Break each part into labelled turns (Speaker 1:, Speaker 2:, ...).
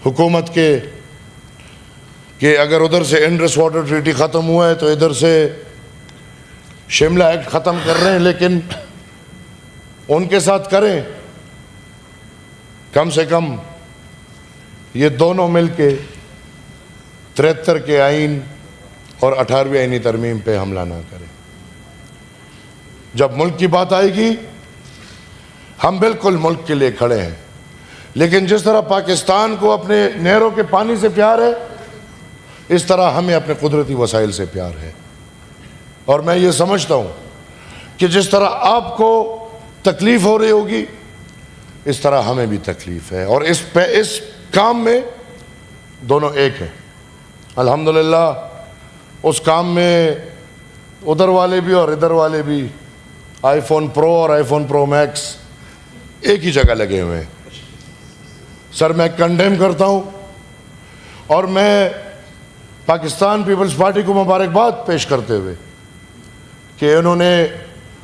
Speaker 1: حکومت کے کہ اگر ادھر سے انڈس واٹر ٹریٹی ختم ہوا ہے تو ادھر سے شملہ ایکٹ ختم کر رہے ہیں، لیکن ان کے ساتھ کریں کم سے کم یہ دونوں مل کے 73 کے آئین اور 18ویں آئینی ترمیم پہ حملہ نہ کریں۔ جب ملک کی بات آئے گی ہم بالکل ملک کے لیے کھڑے ہیں، لیکن جس طرح پاکستان کو اپنے نہروں کے پانی سے پیار ہے اس طرح ہمیں اپنے قدرتی وسائل سے پیار ہے، اور میں یہ سمجھتا ہوں کہ جس طرح آپ کو تکلیف ہو رہی ہوگی اس طرح ہمیں بھی تکلیف ہے، اور اس کام میں دونوں ایک ہیں۔ الحمدللہ اس کام میں ادھر والے بھی اور ادھر والے بھی آئی فون پرو اور آئی فون پرو میکس ایک ہی جگہ لگے ہوئے ہیں۔ سر میں کنڈیم کرتا ہوں اور میں پاکستان پیپلز پارٹی کو مبارکباد پیش کرتے ہوئے کہ انہوں نے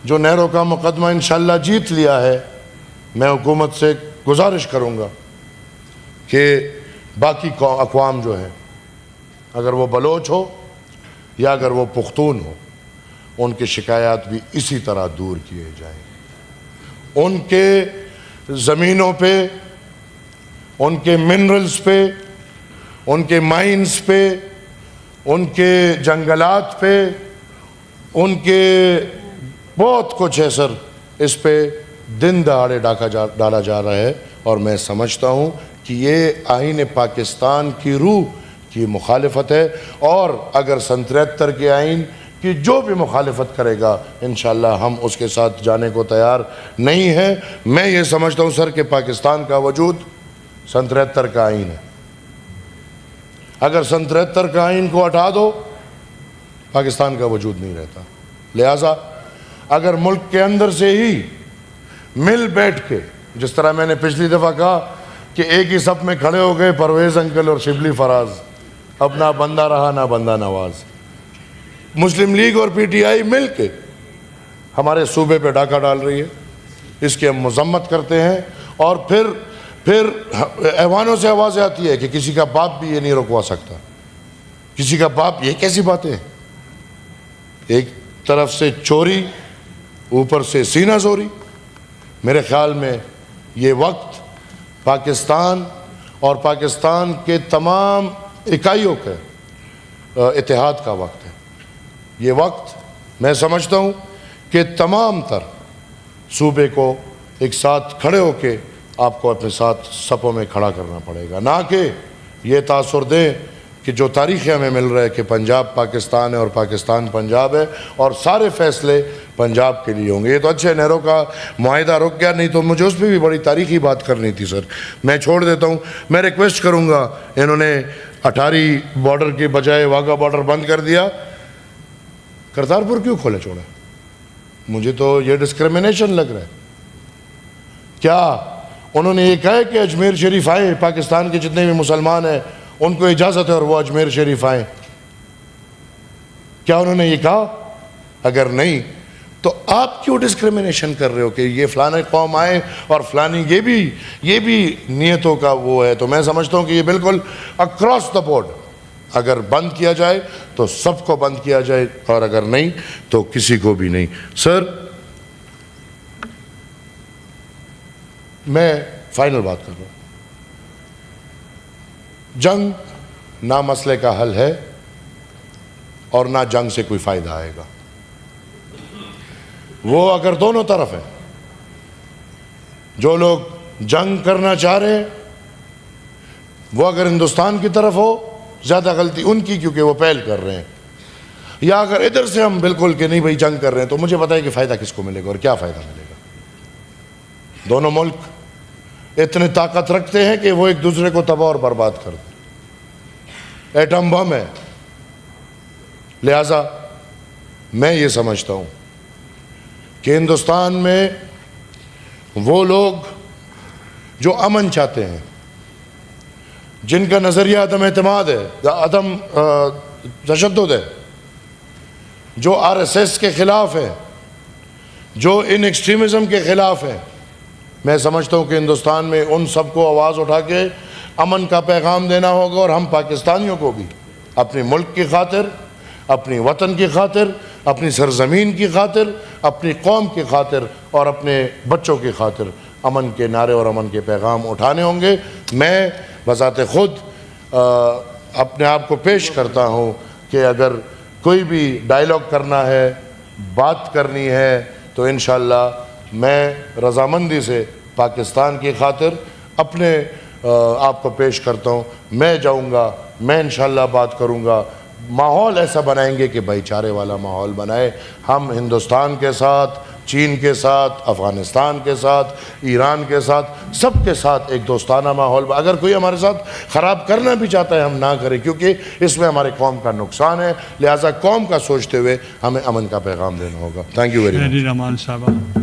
Speaker 1: جو نہروں کا مقدمہ انشاءاللہ جیت لیا ہے، میں حکومت سے گزارش کروں گا کہ باقی اقوام جو ہیں اگر وہ بلوچ ہو یا اگر وہ پختون ہو ان کے شکایات بھی اسی طرح دور کیے جائیں، ان کے زمینوں پہ، ان کے منرلز پہ، ان کے مائنز پہ، ان کے جنگلات پہ، ان کے بہت کچھ ہے سر، اس پہ دن دہاڑے ڈالا جا رہا ہے، اور میں سمجھتا ہوں کہ یہ آئین پاکستان کی روح کی مخالفت ہے، اور اگر 73 کے آئین کی جو بھی مخالفت کرے گا انشاءاللہ ہم اس کے ساتھ جانے کو تیار نہیں ہیں۔ میں یہ سمجھتا ہوں سر کہ پاکستان کا وجود 73 کا آئین ہے، اگر 73 کا آئین کو ہٹا دو پاکستان کا وجود نہیں رہتا، لہٰذا اگر ملک کے اندر سے ہی مل بیٹھ کے، جس طرح میں نے پچھلی دفعہ کہا کہ ایک ہی صف میں کھڑے ہو گئے پرویز انکل اور شبلی فراز، اب نہ بندہ رہا نہ بندہ نواز، مسلم لیگ اور پی ٹی آئی مل کے ہمارے صوبے پہ ڈاکہ ڈال رہی ہے، اس کی ہم مذمت کرتے ہیں، اور پھر ایوانوں سے آوازیں آتی ہے کہ کسی کا باپ بھی یہ نہیں رکوا سکتا، کسی کا باپ، یہ کیسی باتیں ہیں؟ ایک طرف سے چوری، اوپر سے سینہ زوری۔ میرے خیال میں یہ وقت پاکستان اور پاکستان کے تمام اکائیوں کے اتحاد کا وقت ہے۔ یہ وقت میں سمجھتا ہوں کہ تمام تر صوبے کو ایک ساتھ کھڑے ہو کے آپ کو اپنے ساتھ صفوں میں کھڑا کرنا پڑے گا، نہ کہ یہ تاثر دیں کہ جو تاریخیں ہمیں مل رہا ہے کہ پنجاب پاکستان ہے اور پاکستان پنجاب ہے اور سارے فیصلے پنجاب کے لیے ہوں گے۔ یہ تو اچھے نہروں کا معاہدہ رک گیا، نہیں تو مجھے اس پہ بھی بڑی تاریخی بات کرنی تھی سر، میں چھوڑ دیتا ہوں۔ میں ریکویسٹ کروں گا، انہوں نے اٹاری بارڈر کے بجائے واگا بارڈر بند کر دیا، کرتارپور کیوں کھولے چھوڑا؟ مجھے تو یہ ڈسکریمنیشن لگ رہا ہے۔ کیا انہوں نے یہ کہا ہے کہ اجمیر شریف آئے، پاکستان کے جتنے بھی مسلمان ہیں ان کو اجازت ہے اور وہ اجمیر شریف آئیں؟ کیا انہوں نے یہ کہا؟ اگر نہیں تو آپ کیوں ڈسکریمنیشن کر رہے ہو کہ یہ فلانے قوم آئے اور فلانی، یہ بھی نیتوں کا وہ ہے؟ تو میں سمجھتا ہوں کہ یہ بالکل اکراس دا بورڈ اگر بند کیا جائے تو سب کو بند کیا جائے، اور اگر نہیں تو کسی کو بھی نہیں۔ سر میں فائنل بات کر رہا ہوں، جنگ نہ مسئلے کا حل ہے اور نہ جنگ سے کوئی فائدہ آئے گا۔ وہ اگر دونوں طرف ہیں، جو لوگ جنگ کرنا چاہ رہے ہیں وہ اگر ہندوستان کی طرف ہو زیادہ غلطی ان کی، کیونکہ وہ پہل کر رہے ہیں، یا اگر ادھر سے ہم بالکل کہ نہیں بھائی جنگ کر رہے ہیں، تو مجھے پتہ ہے کہ فائدہ کس کو ملے گا اور کیا فائدہ ملے گا۔ دونوں ملک اتنے طاقت رکھتے ہیں کہ وہ ایک دوسرے کو تباہ اور برباد کر دیں، ایٹم بم ہے۔ لہذا میں یہ سمجھتا ہوں کہ ہندوستان میں وہ لوگ جو امن چاہتے ہیں، جن کا نظریہ عدم اعتماد ہے، عدم تشدد ہے، جو RSS کے خلاف ہے، جو ان ایکسٹریمزم کے خلاف ہے، میں سمجھتا ہوں کہ ہندوستان میں ان سب کو آواز اٹھا کے امن کا پیغام دینا ہوگا، اور ہم پاکستانیوں کو بھی اپنے ملک کی خاطر، اپنی وطن کی خاطر، اپنی سرزمین کی خاطر، اپنی قوم کی خاطر اور اپنے بچوں کی خاطر امن کے نعرے اور امن کے پیغام اٹھانے ہوں گے۔ میں بذات خود اپنے آپ کو پیش کرتا ہوں کہ اگر کوئی بھی ڈائیلاگ کرنا ہے، بات کرنی ہے، تو انشاءاللہ میں رضامندی سے پاکستان کی خاطر اپنے آپ کو پیش کرتا ہوں۔ میں جاؤں گا، میں انشاءاللہ بات کروں گا، ماحول ایسا بنائیں گے کہ بھائی چارے والا ماحول بنائے۔ ہم ہندوستان کے ساتھ، چین کے ساتھ، افغانستان کے ساتھ، ایران کے ساتھ، سب کے ساتھ ایک دوستانہ ماحول، اگر کوئی ہمارے ساتھ خراب کرنا بھی چاہتا ہے ہم نہ کریں، کیونکہ اس میں ہمارے قوم کا نقصان ہے، لہٰذا قوم کا سوچتے ہوئے ہمیں امن کا پیغام دینا ہوگا۔ Thank you very much.
Speaker 2: Rahman صاحبہ